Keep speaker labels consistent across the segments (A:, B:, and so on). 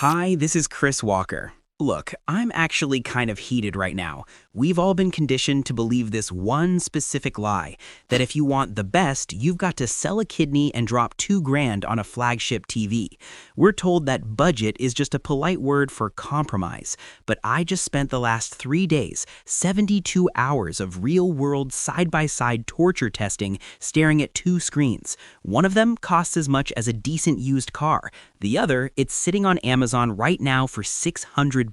A: Hi, this is Chris Walker. Look, I'm actually kind of heated right now. We've all been conditioned to believe this one specific lie, that if you want the best, you've got to sell a kidney and drop $2 grand on a flagship TV. We're told that budget is just a polite word for compromise, but I just spent the last 3 days, 72 hours of real-world side-by-side torture testing staring at 2 screens. One of them costs as much as a decent used car. The other, it's sitting on Amazon right now for $600.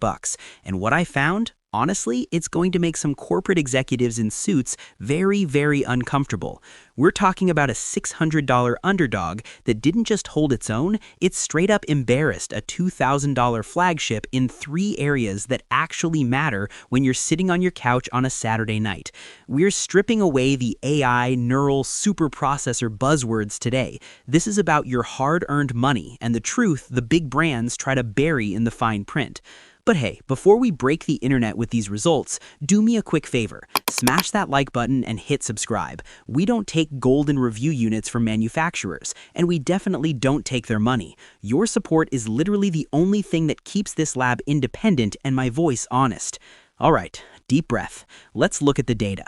A: And what I found? Honestly, it's going to make some corporate executives in suits very, very uncomfortable. We're talking about a $600 underdog that didn't just hold its own, it straight up embarrassed a $2,000 flagship in 3 areas that actually matter when you're sitting on your couch on a Saturday night. We're stripping away the AI, neural, super processor buzzwords today. This is about your hard-earned money and the truth the big brands try to bury in the fine print. But hey, before we break the internet with these results, do me a quick favor. Smash that like button and hit subscribe. We don't take golden review units from manufacturers, and we definitely don't take their money. Your support is literally the only thing that keeps this lab independent and my voice honest. All right, deep breath. Let's look at the data.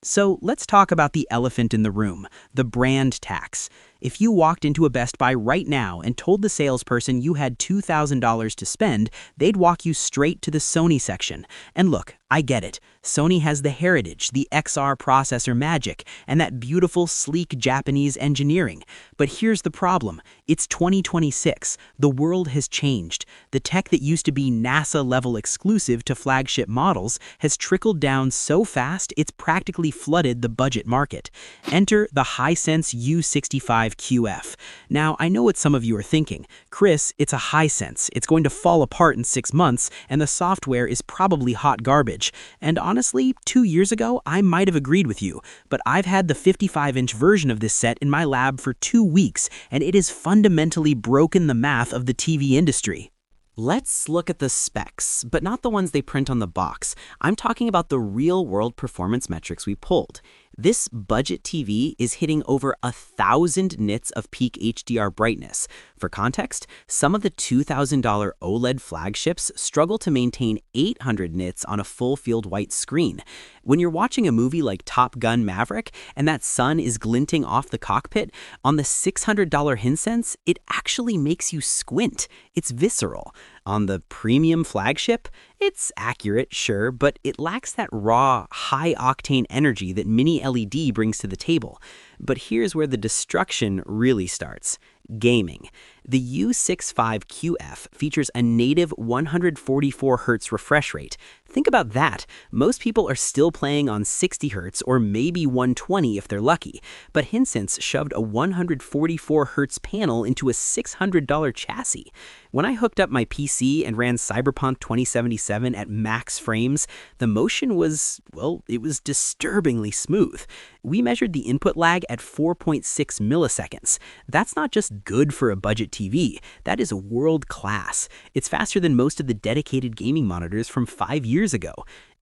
A: So let's talk about the elephant in the room, the brand tax. If you walked into a Best Buy right now and told the salesperson you had $2,000 to spend, they'd walk you straight to the Sony section. And look, I get it. Sony has the heritage, the XR processor magic, and that beautiful, sleek Japanese engineering. But here's the problem. It's 2026. The world has changed. The tech that used to be NASA-level exclusive to flagship models has trickled down so fast it's practically flooded the budget market. Enter the Hisense U65QF. Now, I know what some of you are thinking. Chris, it's a Hisense. It's going to fall apart in 6 months, and the software is probably hot garbage. And honestly, 2 years ago, I might have agreed with you, but I've had the 55-inch version of this set in my lab for 2 weeks, and it has fundamentally broken the math of the TV industry.
B: Let's look at the specs, but not the ones they print on the box. I'm talking about the real-world performance metrics we pulled. This budget TV is hitting over 1,000 nits of peak HDR brightness. For context, some of the $2,000 OLED flagships struggle to maintain 800 nits on a full-field white screen. When you're watching a movie like Top Gun Maverick and that sun is glinting off the cockpit, on the $600 Hisense, it actually makes you squint. It's visceral. On the premium flagship, it's accurate, sure, but it lacks that raw, high-octane energy that Mini LED brings to the table. But here's where the destruction really starts. Gaming. The U65QF features a native 144Hz refresh rate. Think about that. Most people are still playing on 60Hz or maybe 120 if they're lucky, but Hisense shoved a 144Hz panel into a $600 chassis. When I hooked up my PC and ran Cyberpunk 2077 at max frames, the motion was, well, it was disturbingly smooth. We measured the input lag at 4.6 milliseconds. That's not just good for a budget TV, that is world class. It's faster than most of the dedicated gaming monitors from 5 years ago.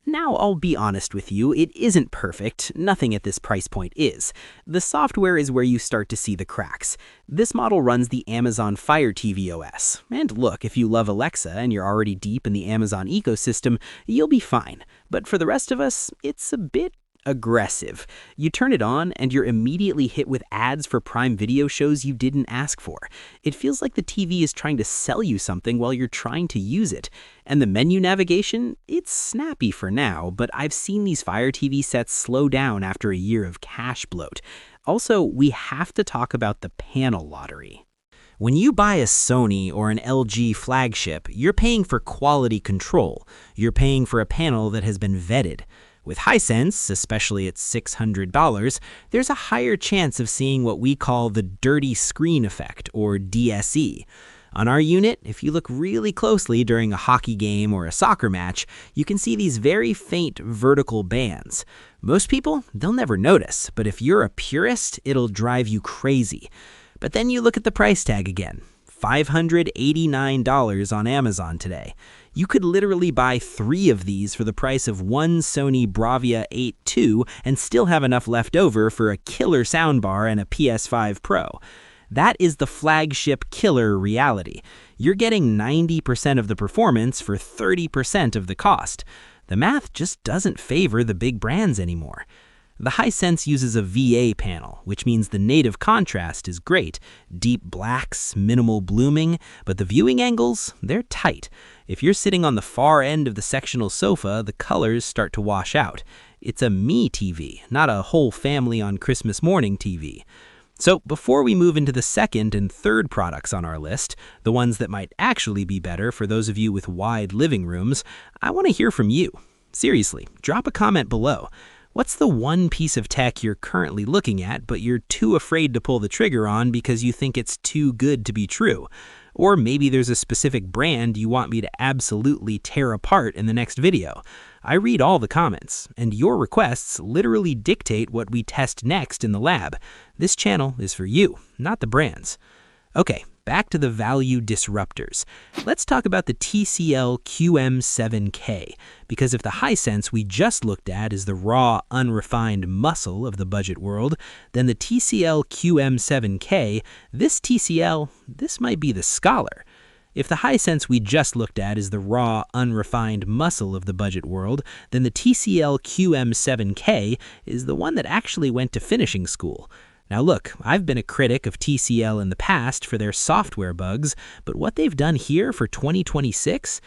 B: Now, I'll be honest with you, it isn't perfect. Nothing at this price point is. The software is where you start to see the cracks. This model runs the Amazon Fire TV OS. And look, if you love Alexa and you're already deep in the Amazon ecosystem, you'll be fine. But for the rest of us, it's a bit aggressive. You turn it on and you're immediately hit with ads for Prime Video shows you didn't ask for. It feels like the TV is trying to sell you something while you're trying to use it. And the menu navigation, it's snappy for now, but I've seen these Fire TV sets slow down after a year of cash bloat. Also, we have to talk about the panel lottery. When you buy a Sony or an LG flagship, you're paying for quality control. You're paying for a panel that has been vetted. With Hisense, especially at $600, there's a higher chance of seeing what we call the dirty screen effect, or DSE. On our unit, if you look really closely during a hockey game or a soccer match, you can see these very faint vertical bands. Most people, they'll never notice, but if you're a purist, it'll drive you crazy. But then you look at the price tag again. $589 on Amazon today. You could literally buy 3 of these for the price of one Sony Bravia 8 II and still have enough left over for a killer soundbar and a PS5 Pro. That is the flagship killer reality. You're getting 90% of the performance for 30% of the cost. The math just doesn't favor the big brands anymore. The Hisense uses a VA panel, which means the native contrast is great. Deep blacks, minimal blooming, but the viewing angles, they're tight. If you're sitting on the far end of the sectional sofa, the colors start to wash out. It's a me TV, not a whole family on Christmas morning TV. So before we move into the second and third products on our list, the ones that might actually be better for those of you with wide living rooms, I want to hear from you. Seriously, drop a comment below. What's the one piece of tech you're currently looking at, but you're too afraid to pull the trigger on because you think it's too good to be true? Or maybe there's a specific brand you want me to absolutely tear apart in the next video. I read all the comments, and your requests literally dictate what we test next in the lab. This channel is for you, not the brands. Okay, back to the value disruptors. Let's talk about the TCL QM7K, because if the Hisense we just looked at is the raw, unrefined muscle of the budget world, then the TCL QM7K, this might be the scholar. If the Hisense we just looked at is the raw, unrefined muscle of the budget world, then the TCL QM7K is the one that actually went to finishing school. Now look, I've been a critic of TCL in the past for their software bugs, but what they've done here for 2026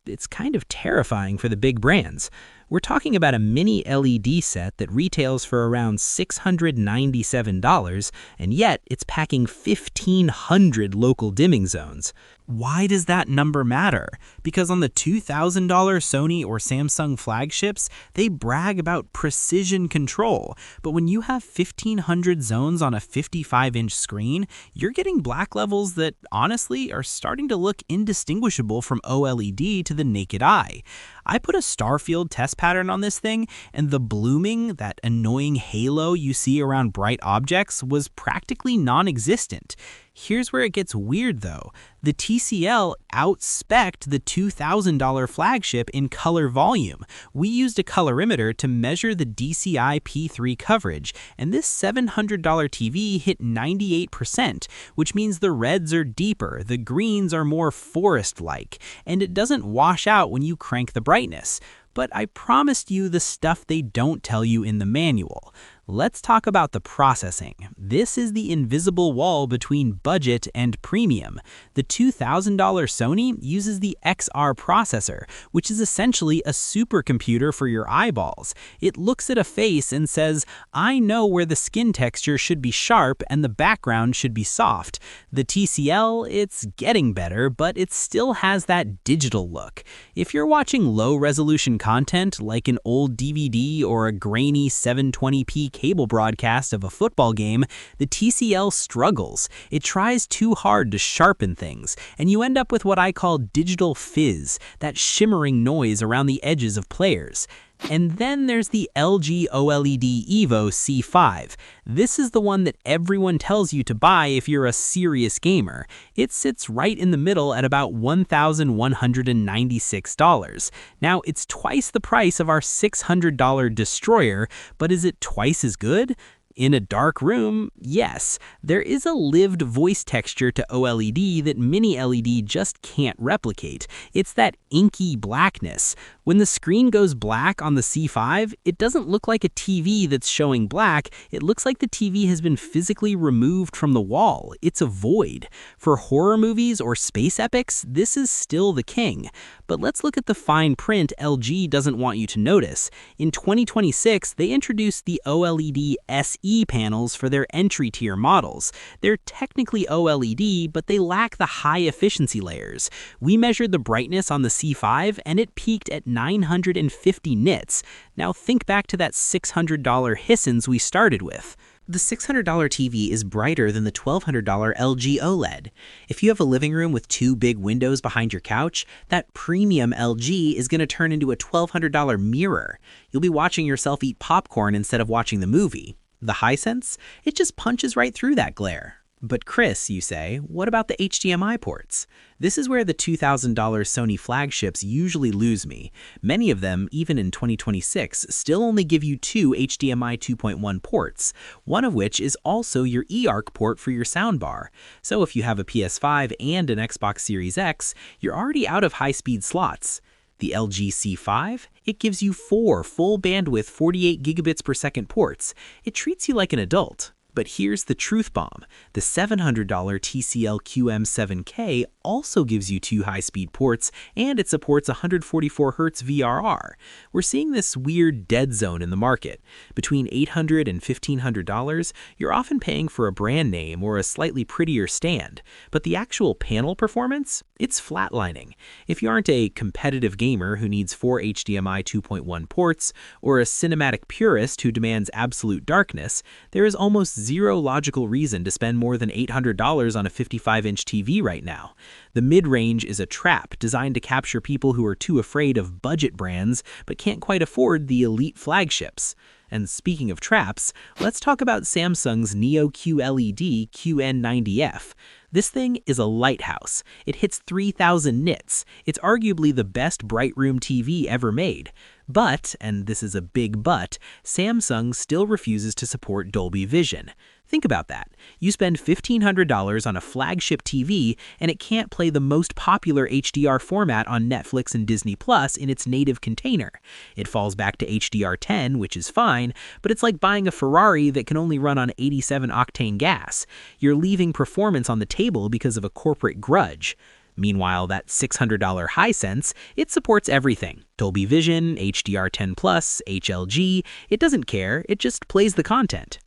B: it's kind of terrifying for the big brands. We're talking about a mini LED set that retails for around $697, and yet it's packing 1,500 local dimming zones.
A: Why does that number matter? Because on the $2,000 Sony or Samsung flagships, they brag about precision control. But when you have 1,500 zones on a 55-inch screen, you're getting black levels that honestly are starting to look indistinguishable from OLED to the naked eye. I put a Starfield test pattern on this thing, and the blooming, that annoying halo you see around bright objects, was practically non-existent. Here's where it gets weird though. The TCL out-spec'd the $2,000 flagship in color volume. We used a colorimeter to measure the DCI P3 coverage, and this $700 TV hit 98%, which means the reds are deeper, the greens are more forest-like, and it doesn't wash out when you crank the brightness. But I promised you the stuff they don't tell you in the manual. Let's talk about the processing. This is the invisible wall between budget and premium. The $2,000 Sony uses the XR processor, which is essentially a supercomputer for your eyeballs. It looks at a face and says, I know where the skin texture should be sharp and the background should be soft. The TCL, it's getting better, but it still has that digital look. If you're watching low-resolution content like an old DVD or a grainy 720p cable broadcast of a football game, the TCL struggles. It tries too hard to sharpen things, and you end up with what I call digital fizz, that shimmering noise around the edges of players. And then there's the LG OLED Evo C5. This is the one that everyone tells you to buy if you're a serious gamer. It sits right in the middle at about $1,196. Now, it's twice the price of our $600 Destroyer, but is it twice as good? In a dark room, yes. There is a lived voice texture to OLED that mini LED just can't replicate. It's that inky blackness. When the screen goes black on the C5, it doesn't look like a TV that's showing black. It looks like the TV has been physically removed from the wall. It's a void. For horror movies or space epics, this is still the king. But let's look at the fine print LG doesn't want you to notice. In 2026, they introduced the OLED SE panels for their entry-tier models. They're technically OLED, but they lack the high-efficiency layers. We measured the brightness on the C5, and it peaked at 950 nits. Now think back to that $600 Hisense we started with. The $600 TV is brighter than the $1,200 LG OLED. If you have a living room with two big windows behind your couch, that premium LG is going to turn into a $1,200 mirror. You'll be watching yourself eat popcorn instead of watching the movie. The Hisense, it just punches right through that glare.
B: But Chris, you say, what about the HDMI ports? This is where the $2,000 Sony flagships usually lose me. Many of them, even in 2026, still only give you two HDMI 2.1 ports, one of which is also your eARC port for your soundbar. So if you have a PS5 and an Xbox Series X, you're already out of high-speed slots. The LG C5, it gives you four full bandwidth 48 gigabits per second ports. It treats you like an adult. But here's the truth bomb. The $700 TCL QM7K also gives you two high-speed ports, and it supports 144Hz VRR. We're seeing this weird dead zone in the market. Between $800 and $1,500, you're often paying for a brand name or a slightly prettier stand. But the actual panel performance? It's flatlining. If you aren't a competitive gamer who needs four HDMI 2.1 ports, or a cinematic purist who demands absolute darkness, there is almost zero logical reason to spend more than $800 on a 55-inch TV right now. The mid-range is a trap designed to capture people who are too afraid of budget brands but can't quite afford the elite flagships. And speaking of traps, let's talk about Samsung's Neo QLED QN90F. This thing is a lighthouse. It hits 3,000 nits. It's arguably the best bright room TV ever made. But, and this is a big but, Samsung still refuses to support Dolby Vision. Think about that. You spend $1,500 on a flagship TV and it can't play the most popular HDR format on Netflix and Disney Plus in its native container. It falls back to HDR10, which is fine, but it's like buying a Ferrari that can only run on 87-octane gas. You're leaving performance on the table because of a corporate grudge. Meanwhile, that $600 Hisense, it supports everything. Dolby Vision, HDR10+, HLG, it doesn't care, it just plays the content.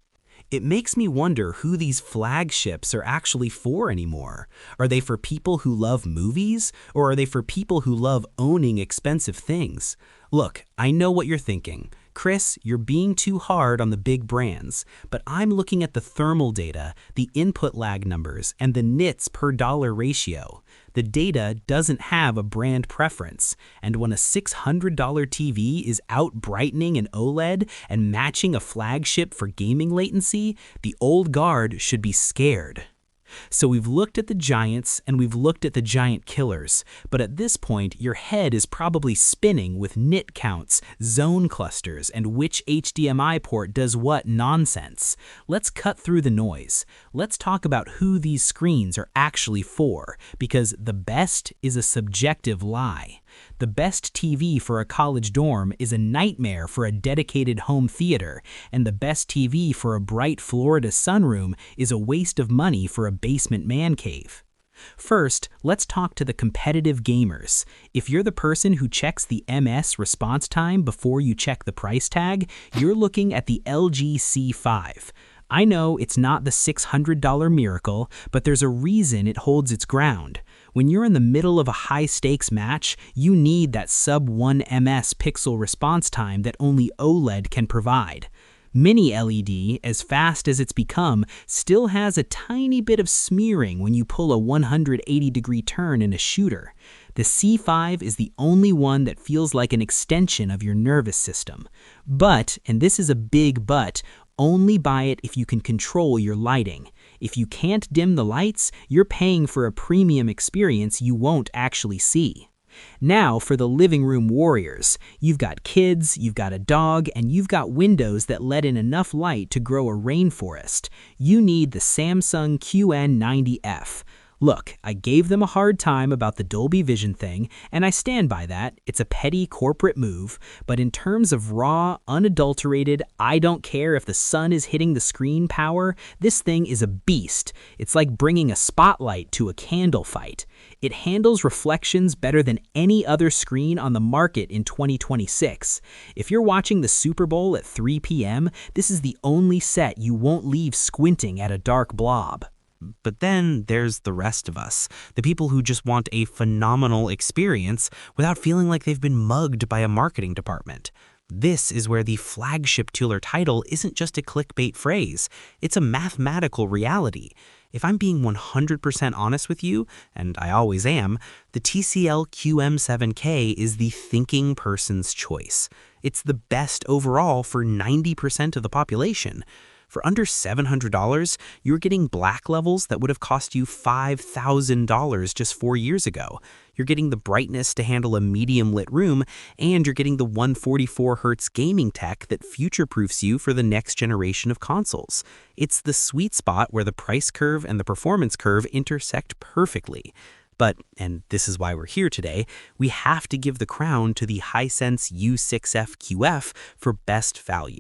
B: It makes me wonder who these flagships are actually for anymore. Are they for people who love movies, or are they for people who love owning expensive things? Look, I know what you're thinking. Chris, you're being too hard on the big brands, but I'm looking at the thermal data, the input lag numbers, and the nits per dollar ratio. The data doesn't have a brand preference, and when a $600 TV is out-brightening an OLED and matching a flagship for gaming latency, the old guard should be scared. So we've looked at the giants and we've looked at the giant killers, but at this point your head is probably spinning with nit counts, zone clusters, and which HDMI port does what nonsense. Let's cut through the noise. Let's talk about who these screens are actually for, because the best is a subjective lie. The best TV for a college dorm is a nightmare for a dedicated home theater, and the best TV for a bright Florida sunroom is a waste of money for a basement man cave. First, let's talk to the competitive gamers. If you're the person who checks the MS response time before you check the price tag, you're looking at the LG C5. I know it's not the $600 miracle, but there's a reason it holds its ground. When you're in the middle of a high-stakes match, you need that sub-1 ms pixel response time that only OLED can provide. Mini LED, as fast as it's become, still has a tiny bit of smearing when you pull a 180-degree turn in a shooter. The C5 is the only one that feels like an extension of your nervous system. But, and this is a big but, only buy it if you can control your lighting. If you can't dim the lights, you're paying for a premium experience you won't actually see. Now for the living room warriors. You've got kids, you've got a dog, and you've got windows that let in enough light to grow a rainforest. You need the Samsung QN90F. Look, I gave them a hard time about the Dolby Vision thing, and I stand by that. It's a petty corporate move, but in terms of raw, unadulterated, I don't care if the sun is hitting the screen power, this thing is a beast. It's like bringing a spotlight to a candle fight. It handles reflections better than any other screen on the market in 2026. If you're watching the Super Bowl at 3 p.m., this is the only set you won't leave squinting at a dark blob. But then there's the rest of us, the people who just want a phenomenal experience without feeling like they've been mugged by a marketing department. This is where the flagship tooler title isn't just a clickbait phrase, it's a mathematical reality. If I'm being 100% honest with you, and I always am, the TCL QM7K is the thinking person's choice. It's the best overall for 90% of the population.
A: For under $700, you're getting black levels that would have cost you $5,000 just 4 years ago. You're getting the brightness to handle a medium-lit room, and you're getting the 144Hz gaming tech that future-proofs you for the next generation of consoles. It's the sweet spot where the price curve and the performance curve intersect perfectly. But, and this is why we're here today, we have to give the crown to the Hisense U65QF for best value.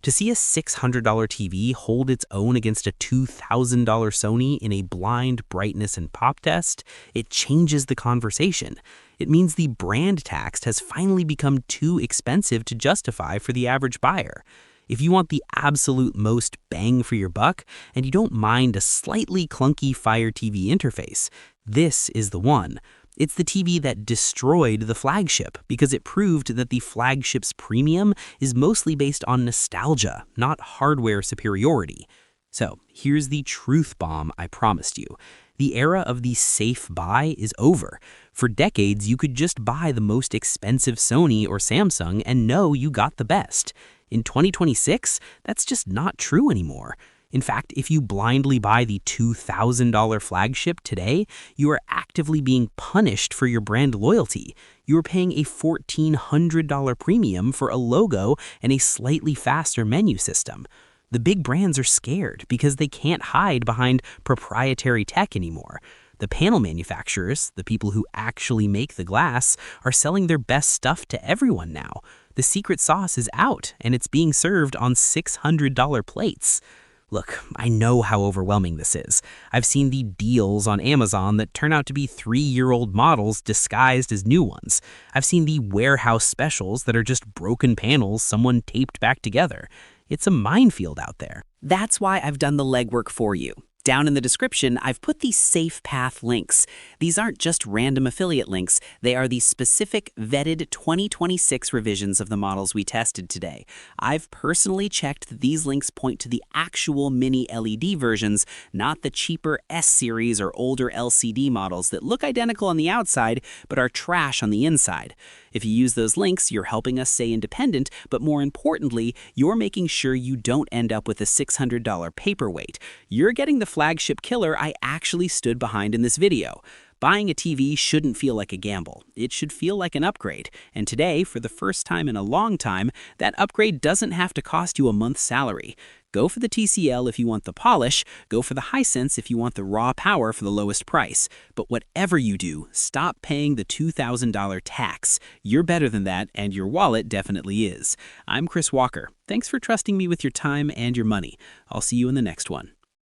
A: To see a $600 TV hold its own against a $2,000 Sony in a blind brightness and pop test, it changes the conversation. It means the brand tax has finally become too expensive to justify for the average buyer. If you want the absolute most bang for your buck, and you don't mind a slightly clunky Fire TV interface, this is the one. It's the TV that destroyed the Flagship because it proved that the Flagship's premium is mostly based on nostalgia, not hardware superiority. So here's the truth bomb I promised you. The era of the safe buy is over. For decades, you could just buy the most expensive Sony or Samsung and know you got the best. In 2026, that's just not true anymore. In fact, if you blindly buy the $2,000 Flagship today, you are actively being punished for your brand loyalty. You are paying a $1,400 premium for a logo and a slightly faster menu system. The big brands are scared because they can't hide behind proprietary tech anymore. The panel manufacturers, the people who actually make the glass, are selling their best stuff to everyone now. The secret sauce is out, and it's being served on $600 plates. Look, I know how overwhelming this is. I've seen the deals on Amazon that turn out to be 3-year-old models disguised as new ones. I've seen the warehouse specials that are just broken panels someone taped back together. It's a minefield out there.
B: That's why I've done the legwork for you. Down in the description, I've put these safe path links. These aren't just random affiliate links. They are the specific, vetted 2026 revisions of the models we tested today. I've personally checked that these links point to the actual mini LED versions, not the cheaper S-series or older LCD models that look identical on the outside but are trash on the inside. If you use those links, you're helping us stay independent, but more importantly, you're making sure you don't end up with a $600 paperweight. You're getting the flagship killer I actually stood behind in this video. Buying a TV shouldn't feel like a gamble. It should feel like an upgrade. And today, for the first time in a long time, that upgrade doesn't have to cost you a month's salary. Go for the TCL if you want the polish, go for the Hisense if you want the raw power for the lowest price. But whatever you do, stop paying the $2,000 tax. You're better than that, and your wallet definitely is. I'm Chris Walker. Thanks for trusting me with your time and your money. I'll see you in the next one.